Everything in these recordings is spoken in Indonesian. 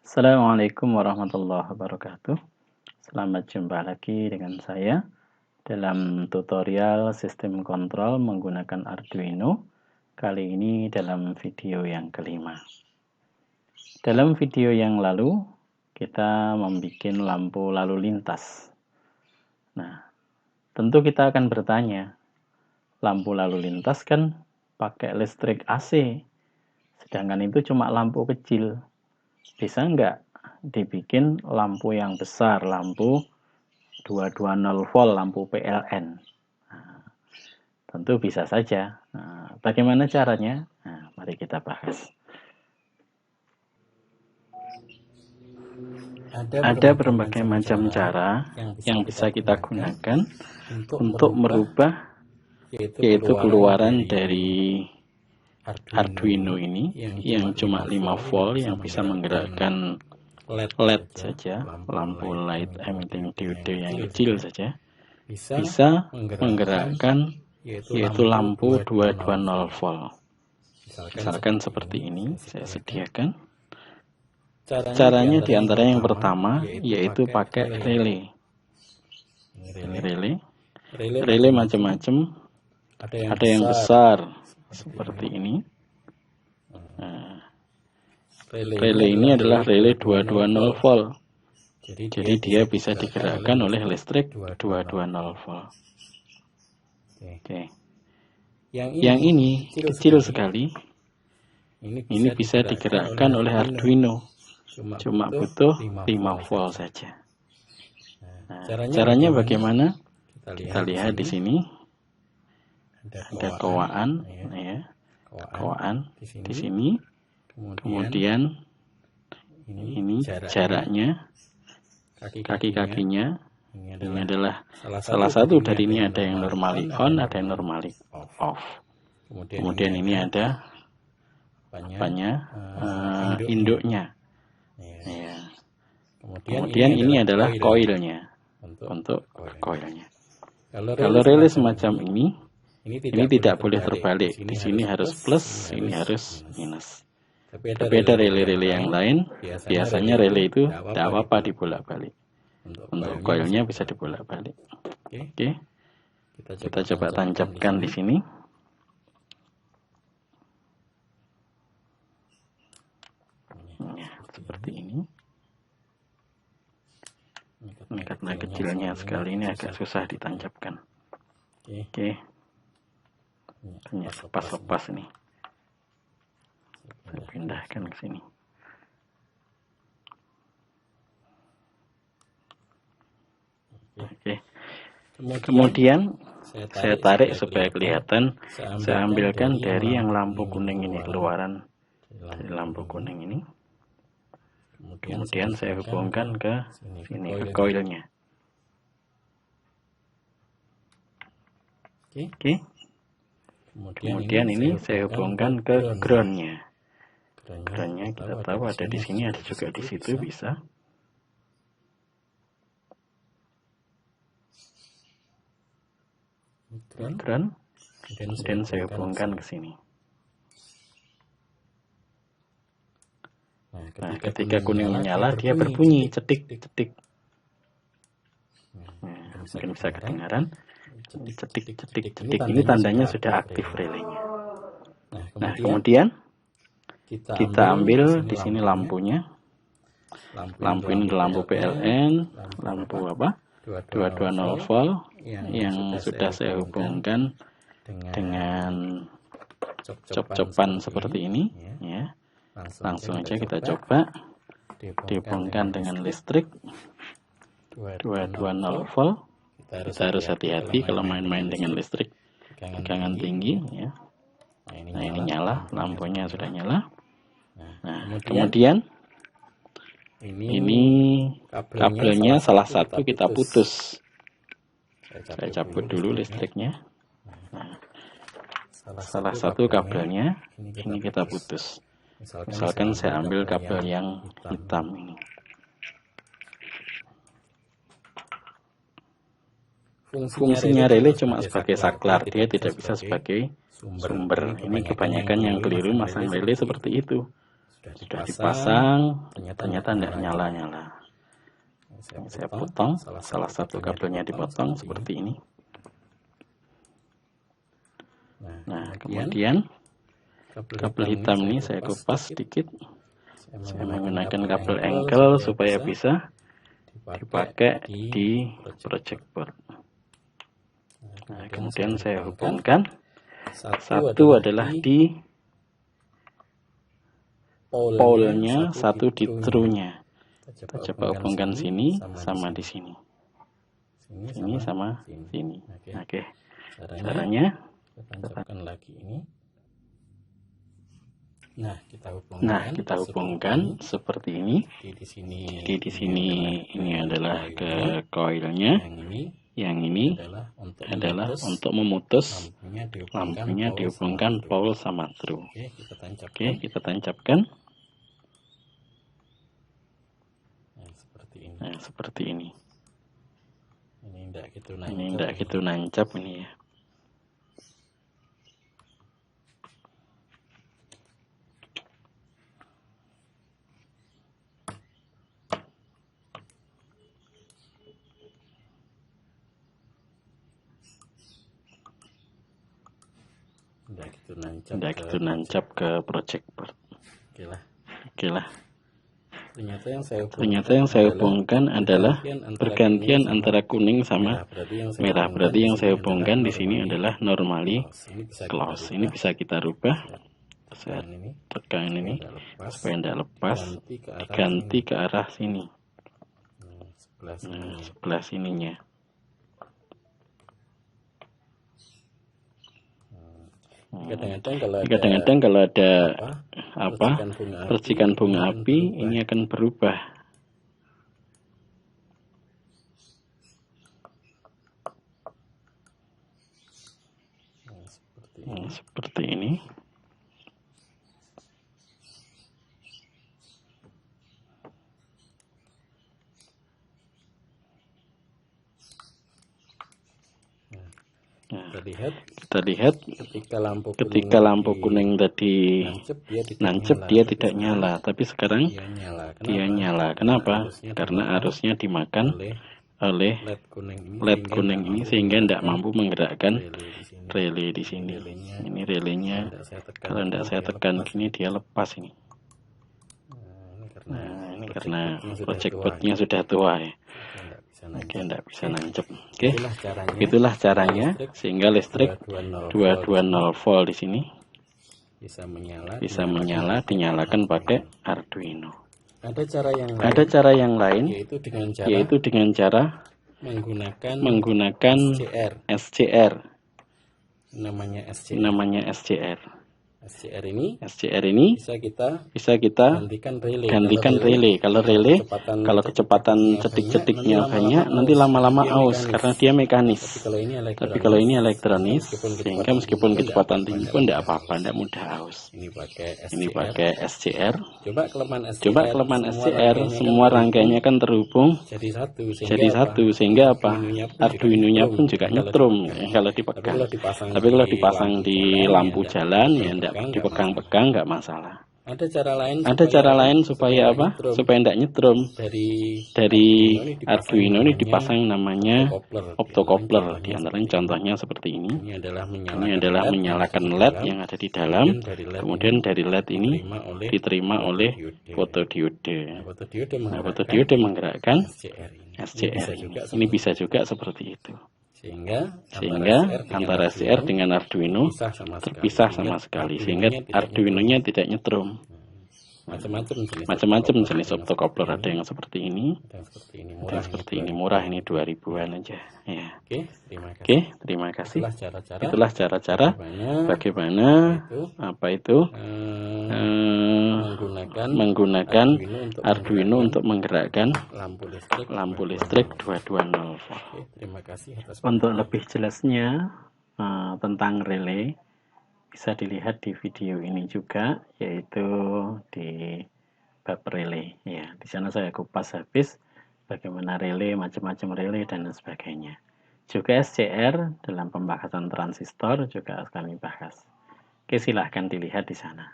Assalamualaikum warahmatullahi wabarakatuh. Selamat jumpa lagi dengan saya dalam tutorial sistem kontrol menggunakan Arduino. Kali ini dalam video yang kelima. Dalam video yang lalu, kita membuat lampu lalu lintas. Nah, tentu kita akan bertanya, lampu lalu lintas kan pakai listrik AC, sedangkan itu cuma lampu kecil. Bisa nggak dibikin lampu yang besar, lampu 220 volt, lampu PLN? Nah, tentu bisa saja. Nah, bagaimana caranya? Nah, mari kita bahas. Ada berbagai macam cara yang bisa kita gunakan untuk merubah, yaitu keluaran dari Arduino ini yang cuma 5 volt yang bisa menggerakkan LED saja, lampu light emitting diode yang kecil saja, bisa menggerakkan yaitu lampu 220 volt. Misalkan seperti ini, saya sediakan. Caranya diantara yang pertama yaitu pakai relay. Ini relay macam-macam, ada yang besar seperti ini. Nah, relay ini adalah relay 220 volt. Jadi dia bisa digerakkan oleh listrik 220 volt. Oke. Yang ini kecil sekali. Ini bisa digerakkan oleh Arduino. Cuma butuh 5 volt saja. Nah, caranya bagaimana? Kita lihat di sini. Ada kawaan, ya, kawaan di sini. Kemudian ini jaraknya, kaki-kakinya. Ini adalah salah satu dari ini, ada yang normally on, ada yang normally off. Kemudian ini ada induknya. Ya. Kemudian ini adalah koilnya, untuk koilnya. Kalau relay semacam ini tidak boleh terbalik. Di sini harus plus, ini harus minus. Tapi ada relay-relay yang lain, biasanya relay itu tidak apa-apa dibolak-balik. Untuk koilnya bisa dibolak-balik. Oke. Kita coba tancapkan di sini. Nah, seperti ini. Ini karena kecilnya sekali, ini agak susah ditancapkan. Oke. Hanya lepas-lepas nih. Saya pindahkan ke sini. Oke. Kemudian saya tarik supaya kelihatan. Saya ambilkan dari yang lampu kuning ini, keluaran dari lampu kuning ini. Kemudian saya hubungkan ke sini, ke koilnya. Oke. Kemudian ini saya hubungkan ke groundnya. Groundnya kita tahu ada di sini, ada juga di situ, bisa. Ground. Kemudian saya hubungkan ke sini. Nah, ketika kuning menyala, dia berbunyi cetik-cetik. Nah, mungkin bisa kedengaran. Cetik-cetik. Ini tandanya sudah aktif relaynya. Nah, kemudian kita ambil di sini lampunya. Lampu ini lampu PLN, lampu apa? 220 volt yang sudah saya hubungkan dengan cop-copan seperti ini, ya. Langsung aja kita coba dihubungkan dengan listrik 220 volt. Kita harus hati-hati kalau main-main dengan listrik tegangan tinggi, ya. Nah, ini nyala, lampunya sudah nyala. Nah, kemudian ini kabelnya salah satu kita putus. Saya cabut dulu listriknya. Nah, salah satu kabelnya ini kita putus. Misalkan saya ambil kabel yang hitam ini. Fungsinya relay cuma sebagai saklar, dia tidak bisa sebagai sumber. Ini kebanyakan yang keliru masang relay seperti itu. sudah dipasang, ternyata tidak nyala-nyala. Saya potong, salah satu kabelnya dipotong seperti ini. Nah, kemudian kabel hitam ini saya kupas sedikit. Saya menggunakan kabel engkel supaya bisa dipakai di project board. Nah, kemudian saya hubungkan. Satu adalah di pole-nya, satu di true-nya. Kita coba hubungkan sini sama di sini. Sini sama sini. Oke. Caranya kita tancapkan lagi ini. Nah, kita hubungkan seperti ini. Jadi di sini ini adalah ke koilnya. Yang ini adalah untuk memutus, lampunya dihubungkan pole sama true. Oke, kita tancapkan. Nah, seperti ini. Ini tidak gitu nancap ini ya. Tidak gitu nancap ke project board. Oke lah. Ternyata yang saya hubungkan adalah pergantian antara kuning sama merah. Berarti yang saya hubungkan di sini adalah normally close. Ini bisa kita rubah. Saya tekan ini supaya tidak lepas. Diganti ke arah sini. Nah, sebelah sininya. Kadang-kadang kalau ada percikan bunga api, ini akan berubah. Nah, seperti ini. Nah, kita lihat ketika lampu kuning tadi nancep dia tidak nyala, tapi sekarang dia nyala. Kenapa? Karena arusnya dimakan oleh LED kuning ini sehingga tidak mampu menggerakkan relay di sini. Ini relaynya, kalau tidak saya tekan gini dia lepas ini. Nah, ini karena project boardnya sudah tua ya. Oke, tidak bisa nancep. Oke, itulah caranya sehingga listrik 220 volt di sini bisa menyala, dinyalakan pakai Arduino. Ada cara yang lain, yaitu dengan cara menggunakan SCR. Namanya SCR. SCR ini bisa kita gantikan relay. Kalau kecepatan cetik-cetiknya banyak, nanti lama-lama aus karena dia mekanis. Tapi kalau ini elektronis, sehingga meskipun kecepatan tinggi pun tidak apa-apa, tidak mudah aus. Ini pakai SCR. Coba kelemahan SCR, semua rangkaiannya kan terhubung jadi satu, sehingga apa? Arduino-nya pun juga nyetrum kalau dipegang. Tapi kalau dipasang di lampu jalan, ya tidak dipegang-pegang nggak masalah. Ada cara lain supaya apa? Supaya tidak nyetrum. Dari Arduino ini dipasang namanya optocoupler. Di antaranya contohnya seperti ini. Ini adalah menyalakan LED yang ada di dalam. Kemudian dari LED ini diterima oleh fotodiode. Nah, fotodiode menggerakkan SCR ini. Ini bisa juga seperti itu. Sehingga antara SCR dengan Arduino terpisah sama sekali, sehingga Arduino-nya tidak nyetrum. Macam-macam jenis optocoupler, ada yang seperti ini, ada yang seperti ini, murah, ini 2000-an aja ya. Oke, terima kasih. Itulah cara-cara bagaimana menggunakan Arduino untuk menggerakkan lampu listrik 220 volt. Untuk lebih jelasnya tentang relay bisa dilihat di video ini juga, yaitu di bab relay ya. Di sana saya kupas habis bagaimana relay, macam-macam relay dan sebagainya. Juga SCR dalam pembahasan transistor juga kami bahas. Oke, silahkan dilihat di sana.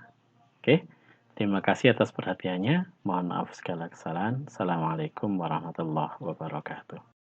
Oke, Terima kasih atas perhatiannya. Mohon maaf segala kesalahan. Assalamualaikum warahmatullahi wabarakatuh.